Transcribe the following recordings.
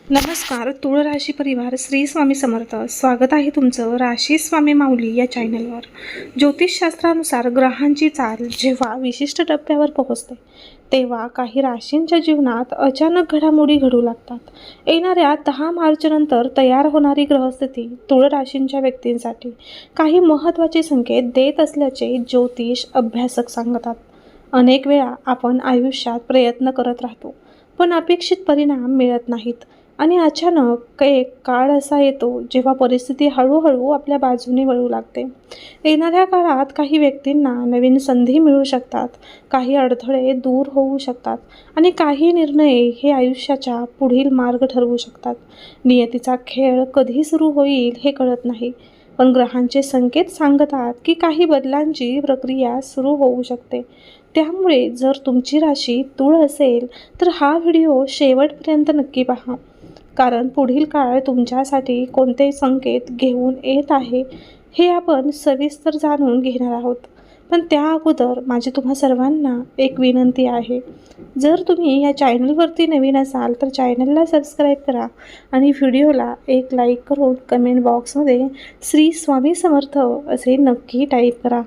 नमस्कार. तुळ राशी परिवार श्री स्वामी समर्थ. स्वागत आहे तुमचं राशी स्वामी माऊली या चॅनलवर. ज्योतिषशास्त्रानुसार ग्रहांची चाल जेव्हा विशिष्ट टप्प्यावर पोहोचते तेव्हा काही राशींच्या जीवनात अचानक घडामोडी घडू लागतात. येणाऱ्या 10 मार्चनंतर तयार होणारी ग्रहस्थिती तुळ राशींच्या व्यक्तींसाठी काही महत्त्वाचे संकेत देत असल्याचे ज्योतिष अभ्यासक सांगतात. अनेक वेळा आपण आयुष्यात प्रयत्न करत राहतो पण अपेक्षित परिणाम मिळत नाहीत आणि अचानक एक काळ असा येतो जेव्हा परिस्थिती हळूहळू आपल्या बाजूने वळू लागते. येणाऱ्या काळात काही व्यक्तींना नवीन संधी मिळू शकतात, काही अडथळे दूर होऊ शकतात आणि काही निर्णय हे आयुष्याच्या पुढील मार्ग ठरवू शकतात. नियतीचा खेळ कधी सुरू होईल हे कळत नाही, पण ग्रहांचे संकेत सांगतात की काही बदलांची प्रक्रिया सुरू होऊ शकते. त्यामुळे जर तुमची राशी तूळ असेल तर हा व्हिडिओ शेवटपर्यंत नक्की पहा, कारण पुढील काळ तुमच्यासाठी कोणते संकेत घेऊन येत आहे हे आपण सविस्तर जाणून घेणार आहोत. पण त्या अगोदर माझी तुम्हा सर्वांना एक विनंती आहे. जर तुम्ही या चॅनलवरती नवीन असाल तर चॅनलला सबस्क्राईब करा आणि व्हिडिओला एक लाईक करून कमेंट बॉक्समध्ये श्री स्वामी समर्थ असे नक्की टाईप करा.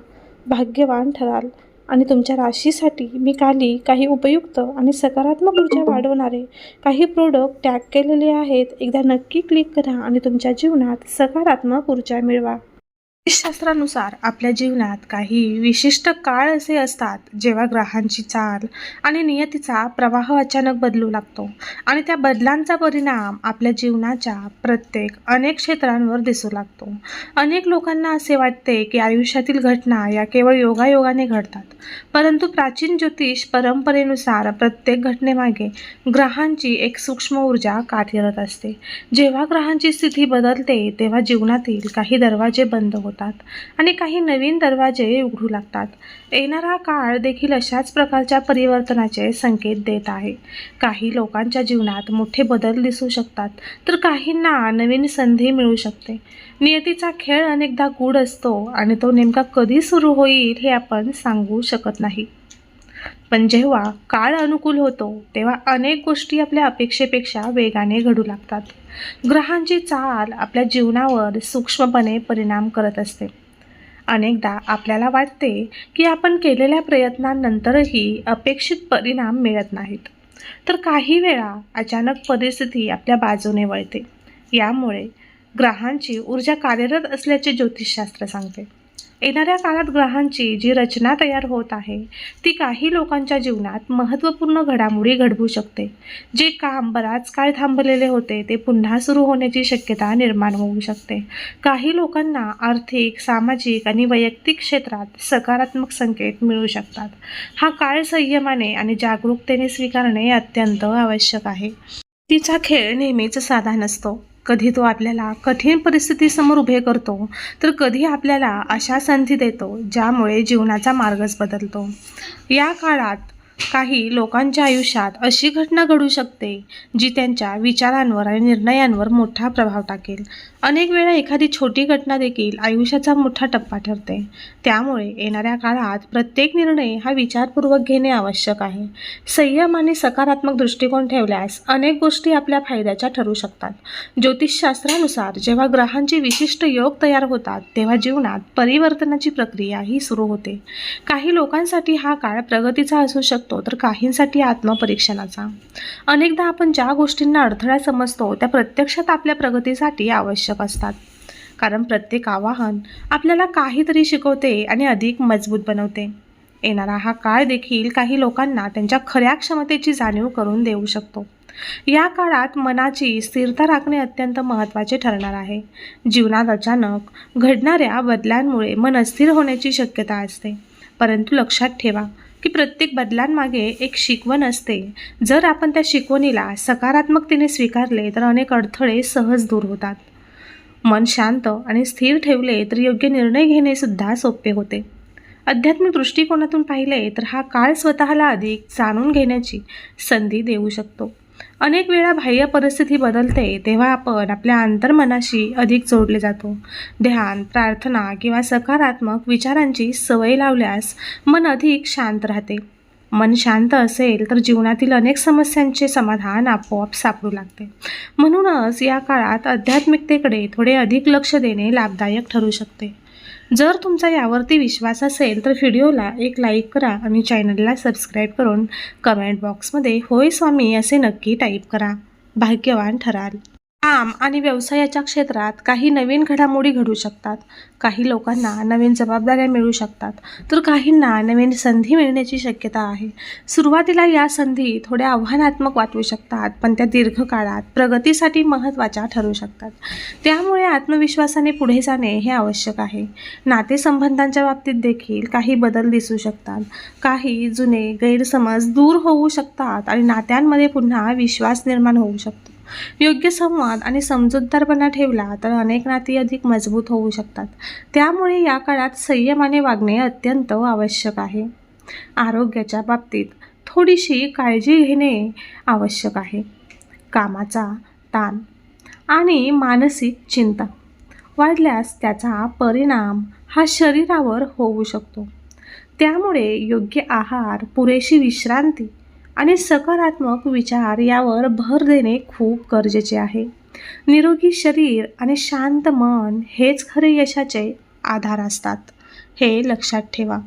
भाग्यवान ठराल. आणि तुमच्या राशीसाठी मी काही उपयुक्त आणि सकारात्मक ऊर्जा वाढवणारे काही प्रोडक्ट टॅग केलेले आहेत. एकदा नक्की क्लिक करा आणि तुमच्या जीवनात सकारात्मक ऊर्जा मिळवा. शास्त्रानुसार आपल्या जीवनात काही विशिष्ट काळ असे असतात जेव्हा ग्रहांची चाल आणि नियतीचा प्रवाह अचानक बदलू लागतो आणि त्या बदलांचा परिणाम आपल्या जीवनाच्या अनेक क्षेत्रांवर दिसू लागतो. अनेक लोकांना असे वाटते की आयुष्यातील घटना या केवळ योगायोगाने घडतात, परंतु प्राचीन ज्योतिष परंपरेनुसार प्रत्येक घटनेमागे ग्रहांची एक सूक्ष्म ऊर्जा कार्यरत असते. जेव्हा ग्रहांची स्थिती बदलते तेव्हा जीवनातील काही दरवाजे बंद होतात आणि काही नवीन दरवाजे उघडू लागतात. येणारा काळ देखील अशाच प्रकारच्या परिवर्तनाचे संकेत देत आहे. काही लोकांच्या जीवनात मोठे बदल दिसू शकतात तर काहींना नवीन संधी मिळू शकते. नियतीचा खेळ अनेकदा गूढ असतो आणि तो नेमका कधी सुरू होईल हे आपण सांगू शकत नाही. पण जेव्हा काळ अनुकूल होतो तेव्हा अनेक गोष्टी आपल्या अपेक्षेपेक्षा वेगाने घडू लागतात. ग्रहांची चाल आपल्या जीवनावर सूक्ष्मपणे परिणाम करत असते. अनेकदा आपल्याला वाटते की आपण केलेल्या प्रयत्नांनंतरही अपेक्षित परिणाम मिळत नाहीत, तर काही वेळा अचानक परिस्थिती आपल्या बाजूने वळते. यामुळे ग्रहांची ऊर्जा कार्यरत असल्याचे ज्योतिषशास्त्र सांगते. येणाऱ्या काळात ग्रहांची जी रचना तयार होत आहे ती काही लोकांच्या जीवनात महत्त्वपूर्ण घडामोडी घडवू शकते. जे काम बराच काळ थांबलेले होते ते पुन्हा सुरू होण्याची शक्यता निर्माण होऊ शकते. काही लोकांना आर्थिक, सामाजिक आणि वैयक्तिक क्षेत्रात सकारात्मक संकेत मिळू शकतात. हा काळ संयमाने आणि जागरूकतेने स्वीकारणे अत्यंत आवश्यक आहे. तिचा खेळ नेहमीच साधा नसतो. कधी तो आपल्याला कठीण परिस्थितीसमोर उभे करतो तर कधी आपल्याला अशा संधी देतो ज्यामुळे जीवनाचा मार्गच बदलतो. या काळात काही लोकांच्या आयुष्यात अशी घटना घडू शकते जी त्यांच्या विचारांवर आणि निर्णयांवर मोठा प्रभाव टाकेल. अनेक वेळा एखादी छोटी घटना देखील आयुष्याचा मोठा टप्पा ठरते. त्यामुळे येणाऱ्या काळात प्रत्येक निर्णय हा विचारपूर्वक घेणे आवश्यक आहे. संयम आणि सकारात्मक दृष्टिकोन ठेवल्यास अनेक गोष्टी आपल्या फायद्याच्या ठरू शकतात. ज्योतिषशास्त्रानुसार जेव्हा ग्रहांचे विशिष्ट योग तयार होतात तेव्हा जीवनात परिवर्तनाची प्रक्रिया ही सुरू होते. काही लोकांसाठी हा काळ प्रगतीचा असू शकतो तर काहींसाठी आत्मपरीक्षणाचा. अनेकदा आपण ज्या गोष्टींना अडथळा समजतो त्या प्रत्यक्षात आपल्या प्रगतीसाठी आवश्यक असतात, कारण प्रत्येक आव्हान आपल्याला काहीतरी शिकवते आणि अधिक मजबूत बनवते. येणारा हा काळ देखील काही लोकांना त्यांच्या खऱ्या क्षमतेची जाणीव करून देऊ शकतो. या काळात मनाची स्थिरता राखणे अत्यंत महत्त्वाचे ठरणार आहे. जीवनात अचानक घडणाऱ्या बदलांमुळे मन अस्थिर होण्याची शक्यता असते, परंतु लक्षात ठेवा की प्रत्येक बदलांमागे एक शिकवण असते. जर आपण त्या शिकवणीला सकारात्मकतेने स्वीकारले तर अनेक अडथळे सहज दूर होतात. मन शांत आणि स्थिर ठेवले तर योग्य निर्णय घेणे सुद्धा सोपे होते. आध्यात्मिक दृष्टिकोनातून पाहिले तर हा काळ स्वतःला अधिक जाणून घेण्याची संधी देऊ शकतो. अनेक वेळा बाह्य परिस्थिती बदलते तेव्हा आपण आपल्या अंतर्मनाशी अधिक जोडले जातो. ध्यान, प्रार्थना किंवा सकारात्मक विचारांची सवय लावल्यास मन अधिक शांत राहते. मन शांत असेल तर जीवनातील अनेक समस्यांचे समाधान आपोआप सापडू लागते. म्हणूनच या काळात आध्यात्मिकतेकडे थोडे अधिक लक्ष देणे लाभदायक ठरू शकते. जर तुमचा यावरती विश्वास असेल तर व्हिडिओला एक लाईक करा आणि चॅनलला सबस्क्राईब करून कमेंट बॉक्समध्ये होय स्वामी असे नक्की टाईप करा. भाग्यवान ठराल. काम आणि व्यवसायाच्या क्षेत्रात काही नवीन घडामोडी घडू शकतात. काही लोकांना नवीन जबाबदाऱ्या मिळू शकतात, तर काहींना नवीन संधी मिळण्याची शक्यता आहे. सुरुवातीला या संधी थोड्या आव्हानात्मक वाटू शकतात, पण त्या दीर्घकाळात प्रगतीसाठी महत्त्वाच्या ठरू शकतात. त्यामुळे आत्मविश्वासाने पुढे जाणे हे आवश्यक आहे. नातेसंबंधांच्या बाबतीत देखील काही बदल दिसू शकतात. काही जुने गैरसमज दूर होऊ शकतात आणि नात्यांमध्ये पुन्हा विश्वास निर्माण होऊ शकतो. योग्य संवाद आणि समजूतदारपणा ठेवला तर अनेक नाती अधिक मजबूत होऊ शकतात. त्यामुळे या काळात संयमाने वागणे अत्यंत आवश्यक आहे. आरोग्याच्या बाबतीत थोडीशी काळजी घेणे आवश्यक आहे. कामाचा ताण आणि मानसिक चिंता वाढल्यास त्याचा परिणाम हा शरीरावर होऊ शकतो. त्यामुळे योग्य आहार, पुरेशी विश्रांती आणि सकारात्मक विचार यावर भर देणे खूप गरजेचे आहे. निरोगी शरीर आणि शांत मन हेच खरे यशाचे आधार असतात, हे लक्षात ठेवा.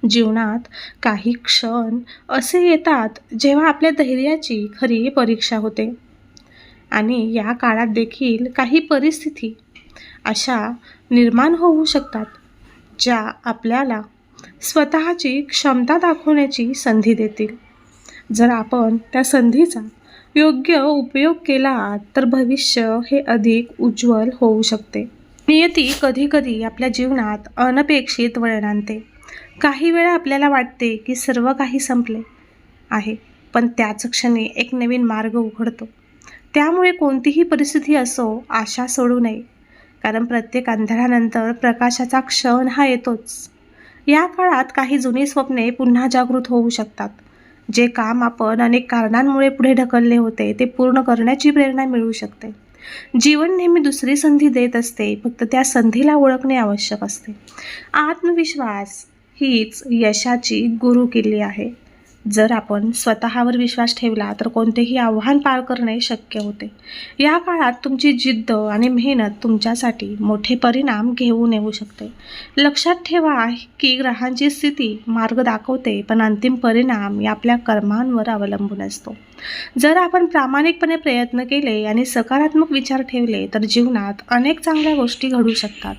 जीवनात काही क्षण असे येतात जेव्हा आपल्या धैर्याची खरी परीक्षा होते आणि या काळात देखील काही परिस्थिती अशा निर्माण होऊ शकतात ज्या आपल्याला स्वतःची क्षमता दाखवण्याची संधी देतील. जर आपण त्या संधीचा योग्य उपयोग केला तर भविष्य हे अधिक उज्ज्वल होऊ शकते. नियती कधीकधी आपल्या जीवनात अनपेक्षित वळण आणते. काही वेळा आपल्याला वाटते की सर्व काही संपले आहे, पण त्याच क्षणी एक नवीन मार्ग उघडतो. त्यामुळे कोणतीही परिस्थिती असो, आशा सोडू नये, कारण प्रत्येक अंधारानंतर प्रकाशाचा क्षण हा येतोच. या काळात काही जुनी स्वप्ने पुन्हा जागृत होऊ शकतात. जे काम आपण अनेक कारणांमुळे पुढे ढकलले होते ते पूर्ण करण्याची प्रेरणा मिळू शकते. जीवन नेहमी दुसरी संधी देत असते, फक्त त्या संधीला ओळखणे आवश्यक असते. आत्मविश्वास हीच यशाची गुरुकिल्ली आहे. जर आपण स्वतःवर विश्वास ठेवला तर कोणतेही आव्हान पार करणे शक्य होते. या काळात तुमची जिद्द आणि मेहनत तुमच्यासाठी मोठे परिणाम घेऊन येऊ शकते. लक्षात ठेवा की ग्रहांची स्थिती मार्ग दाखवते, पण अंतिम परिणाम या आपल्या कर्मांवर अवलंबून असतो. जर आपण प्रामाणिकपणे प्रयत्न केले आणि सकारात्मक विचार ठेवले तर जीवनात अनेक चांगल्या गोष्टी घडू शकतात.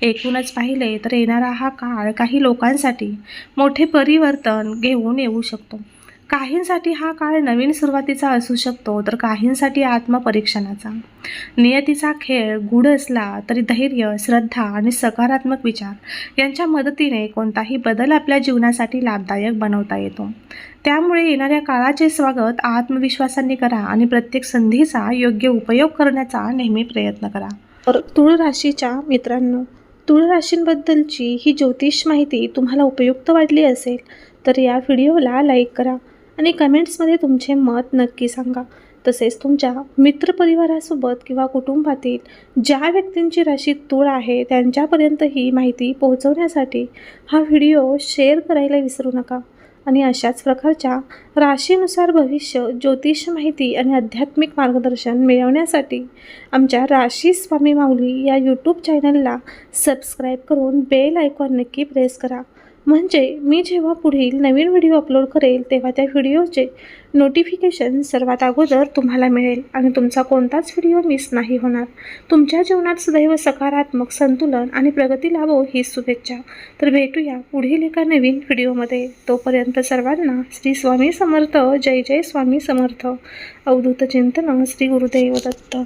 एकूणच पाहिले तर येणारा हा काळ काही लोकांसाठी मोठे परिवर्तन घेऊन येऊ शकतो. काहींसाठी हा काळ नवीन सुरुवातीचा असू शकतो, तर काहींसाठी आत्मपरीक्षणाचा. नियतीचा खेळ गूढ असला तरी धैर्य, श्रद्धा आणि सकारात्मक विचार यांच्या मदतीने कोणताही बदल आपल्या जीवनासाठी लाभदायक बनवता येतो. त्यामुळे येणाऱ्या काळाचे स्वागत आत्मविश्वासाने करा आणि प्रत्येक संधीचा योग्य उपयोग करण्याचा नेहमी प्रयत्न करा. तर तुळ राशीच्या मित्रांनो, तुळ राशींबद्दलची ही ज्योतिष माहिती तुम्हाला उपयुक्त वाटली असेल तर या व्हिडिओला लाईक करा आणि कमेंट्समध्ये तुमचे मत नक्की सांगा. तसेच तुमच्या मित्रपरिवारासोबत किंवा कुटुंबातील ज्या व्यक्तींची राशी तुळ आहे त्यांच्यापर्यंत ही माहिती पोहोचवण्यासाठी हा व्हिडिओ शेअर करायला विसरू नका. आणि अशाच प्रकारच्या राशीनुसार भविष्य ज्योतिष माहिती आणि आध्यात्मिक मार्गदर्शन मिळवण्यासाठी आमच्या राशी स्वामी माऊली या यूट्यूब चॅनलला सबस्क्राईब करून बेल आयकॉन नक्की प्रेस करा. म्हणजे मी जेव्हा पुढील नवीन व्हिडिओ अपलोड करेल तेव्हा त्या व्हिडिओचे नोटिफिकेशन सर्वात अगोदर तुम्हाला मिळेल आणि तुमचा कोणताच व्हिडिओ मिस नाही होणार. तुमच्या जीवनात सदैव सकारात्मक संतुलन आणि प्रगती लाभो ही शुभेच्छा. तर भेटूया पुढील एका नवीन व्हिडिओमध्ये. तोपर्यंत सर्वांना श्री स्वामी समर्थ. जय जय स्वामी समर्थ. अवधूत चिंतन. श्री गुरुदेव दत्त.